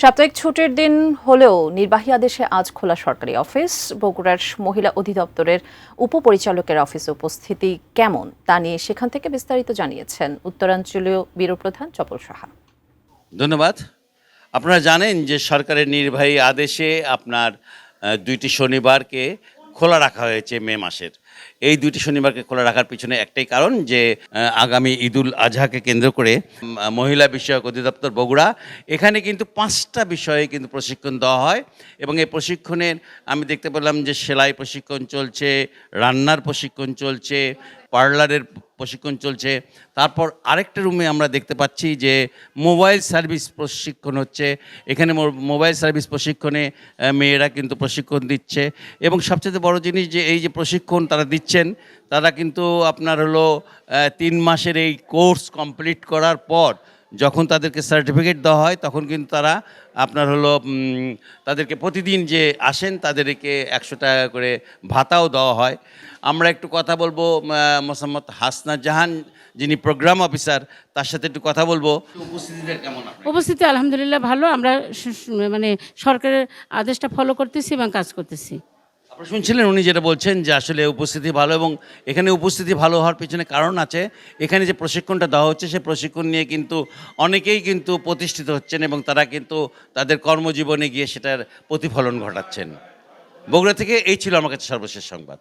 সাপ্তাহিক ছুটির দিন হলেও নির্বাহী আদেশে আজ খোলা সরকারি অফিস। বগুড়ার মহিলা অধিদপ্তরের উপপরিচালকের অফিসে উপস্থিতি কেমন তা নিয়ে সেখান থেকে বিস্তারিত জানিয়েছেন উত্তরাঞ্চলীয় ব্যুরো প্রধান চপল সাহা। ধন্যবাদ। আপনারা জানেন যে সরকারের নির্বাহী আদেশে আপনার দুইটি শনিবারকে খোলা রাখা হয়েছে মে মাসের। এই দুইটি শনিবারকে খোলা রাখার পিছনে একটাই কারণ যে আগামী ঈদুল আজহাকে কেন্দ্র করে মহিলা বিষয়ক অধিদপ্তর বগুড়া এখানে কিন্তু 5টা বিষয়ে কিন্তু প্রশিক্ষণ দেওয়া হয় এবং এই প্রশিক্ষণের আমি দেখতে পেলাম যে সেলাই প্রশিক্ষণ চলছে, রান্নার প্রশিক্ষণ চলছে, পার্লারের প্রশিক্ষণ চলছে। তারপর আরেকটা রুমে আমরা দেখতে পাচ্ছি যে মোবাইল সার্ভিস প্রশিক্ষণ হচ্ছে। এখানে মোবাইল সার্ভিস প্রশিক্ষণে মেয়েরা কিন্তু প্রশিক্ষণ দিচ্ছে এবং সবচেয়ে বড় জিনিস যে এই যে প্রশিক্ষণ তারা দিচ্ছেন তারা কিন্তু আপনার হলো 3 মাসের এই কোর্স কমপ্লিট করার পর যখন তাদেরকে সার্টিফিকেট দেওয়া হয় তখন কিন্তু তারা আপনার হলো তাদেরকে প্রতিদিন যে আসেন তাদেরকে 100 টাকা করে ভাতাও দেওয়া হয়। আমরা একটু কথা বলবো মোসাম্মদ হাসনা জাহান যিনি প্রোগ্রাম অফিসার তার সাথে একটু কথা বলবো। উপস্থিতিটা কেমন? উপস্থিতি আলহামদুলিল্লাহ ভালো। আমরা মানে সরকারের আদেশটা ফলো করতেছি এবং কাজ করতেছি। আপনারা শুনছিলেন উনি যেটা বলছেন যে আসলে উপস্থিতি ভালো এবং এখানে উপস্থিতি ভালো হওয়ার পিছনে কারণ আছে। এখানে যে প্রশিক্ষণটা দেওয়া হচ্ছে সে প্রশিক্ষণ নিয়ে কিন্তু অনেকেই কিন্তু প্রতিষ্ঠিত হচ্ছেন এবং তারা কিন্তু তাদের কর্মজীবনে গিয়ে সেটার প্রতিফলন ঘটাচ্ছেন। বগুড়া থেকে এই ছিল আমার কাছে সর্বশেষ সংবাদ।